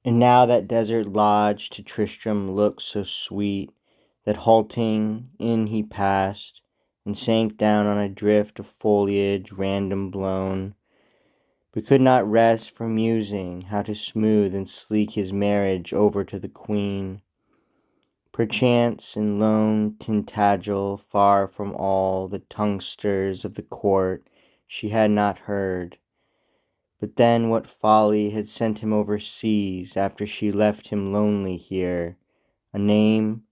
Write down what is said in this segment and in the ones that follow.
And now that desert lodge to Tristram looked so sweet, that halting in he passed, and sank down on a drift of foliage random blown, but could not rest from musing how to smooth and sleek his marriage over to the queen. Perchance in lone Tintagel, far from all the tonguesters of the court, she had not heard. But then what folly had sent him overseas after she left him lonely here? A name?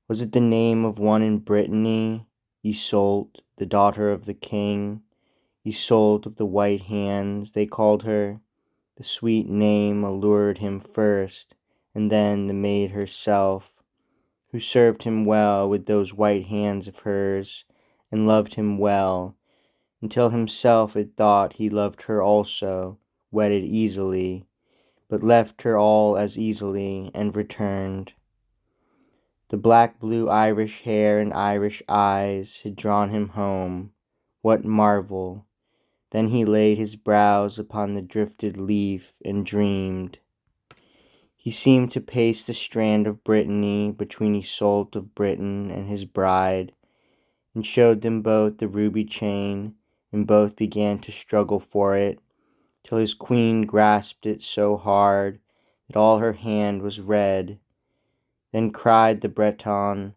Was it the name of one in Brittany? Iseult, the daughter of the king. Iseult of the white hands, they called her. The sweet name allured him first, and then the maid herself, who served him well with those white hands of hers, and loved him well, until himself it thought he loved her also, wedded easily, but left her all as easily, and returned. The black-blue Irish hair and Irish eyes had drawn him home. What marvel? Then he laid his brows upon the drifted leaf, and dreamed. He seemed to pace the strand of Brittany between Iseult of Britain and his bride, and showed them both the ruby chain, and both began to struggle for it, till his queen grasped it so hard that all her hand was red. Then cried the Breton,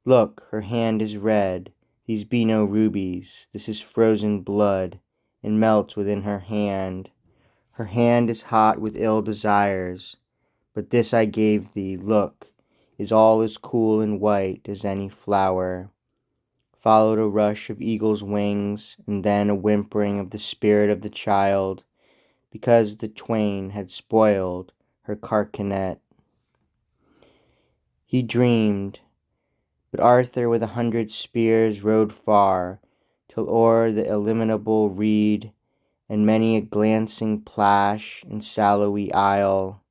"Look, her hand is red. These be no rubies, this is frozen blood, and melts within her hand. Her hand is hot with ill desires. But this I gave thee, look, is all as cool and white as any flower." Followed a rush of eagle's wings, and then a whimpering of the spirit of the child, because the twain had spoiled her carcanet. He dreamed, but Arthur with 100 spears rode far, till o'er the illimitable reed, and many a glancing plash and sallowy isle,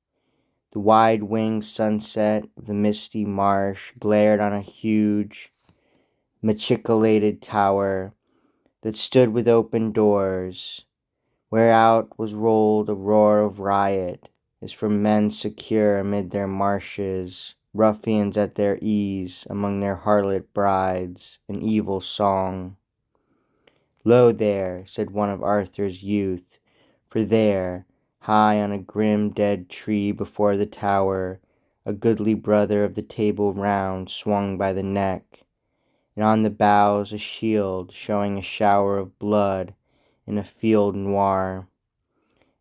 the wide-winged sunset of the misty marsh glared on a huge, machicolated tower that stood with open doors, whereout was rolled a roar of riot, as from men secure amid their marshes, ruffians at their ease among their harlot brides, an evil song. "Lo there," said one of Arthur's youth, for there, high on a grim dead tree before the tower, a goodly brother of the Table Round swung by the neck, and on the boughs a shield showing a shower of blood in a field noir.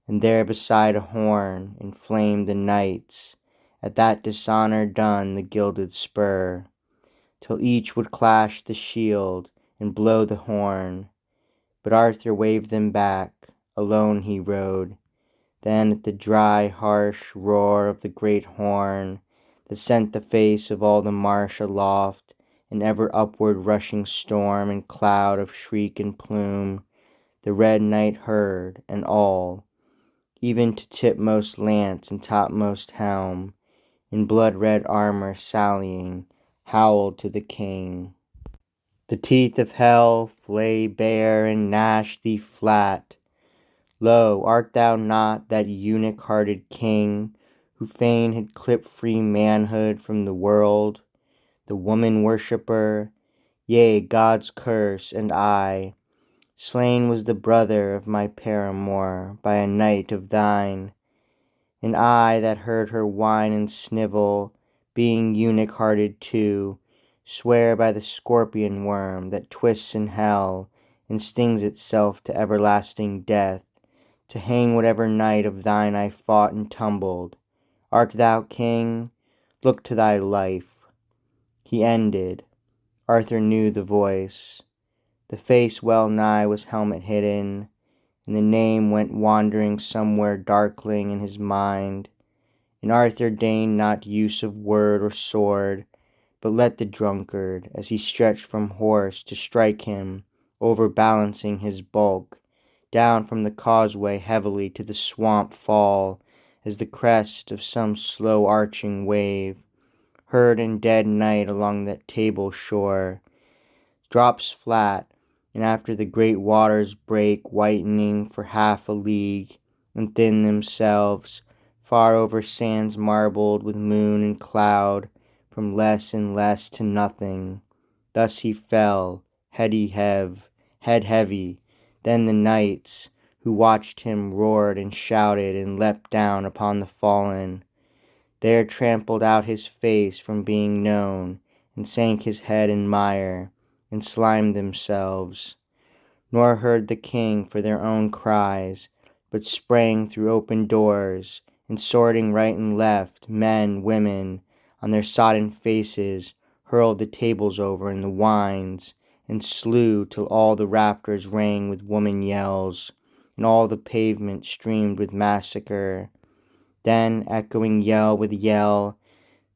And there beside a horn inflamed the knights, at that dishonour done the gilded spur, till each would clash the shield and blow the horn. But Arthur waved them back, alone he rode. Then at the dry harsh roar of the great horn, that sent the face of all the marsh aloft, in ever upward rushing storm and cloud of shriek and plume, the Red Knight heard, and all, even to tipmost lance and topmost helm, in blood-red armour sallying, howled to the king. The teeth of hell flay bare and gnash thee flat. Lo, art thou not that eunuch-hearted king, who fain had clipped free manhood from the world, the woman-worshipper, yea, God's curse, and I, slain was the brother of my paramour by a knight of thine, and I that heard her whine and snivel, being eunuch-hearted too, swear by the scorpion worm that twists in hell and stings itself to everlasting death, to hang whatever knight of thine I fought and tumbled. Art thou king? Look to thy life. He ended. Arthur knew the voice. The face well nigh was helmet hidden, and the name went wandering somewhere darkling in his mind. And Arthur deigned not use of word or sword, but let the drunkard, as he stretched from horse to strike him, overbalancing his bulk, down from the causeway heavily to the swamp fall, as the crest of some slow arching wave, heard in dead night along that table shore, drops flat, and after the great waters break, whitening for half a league, and thin themselves, far over sands marbled with moon and cloud, from less and less to nothing. Thus he fell, head heavy. Then the knights who watched him roared and shouted and leapt down upon the fallen. There trampled out his face from being known, and sank his head in mire, and slimed themselves. Nor heard the king for their own cries, but sprang through open doors, and sorting right and left, men, women, on their sodden faces, hurled the tables over and the wines, and slew till all the rafters rang with woman yells, and all the pavement streamed with massacre. Then, echoing yell with yell,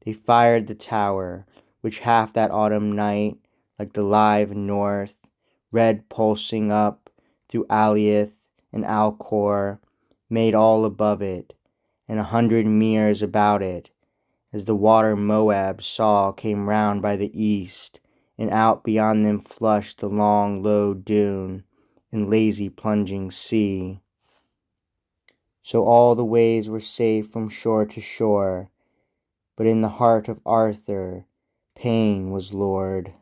they fired the tower, which half that autumn night, like the live north, red pulsing up through Aliath and Alcor, made all above it, and 100 meres about it, as the water Moab saw came round by the east, and out beyond them flushed the long low dune, and lazy plunging sea. So all the ways were safe from shore to shore, but in the heart of Arthur pain was lord.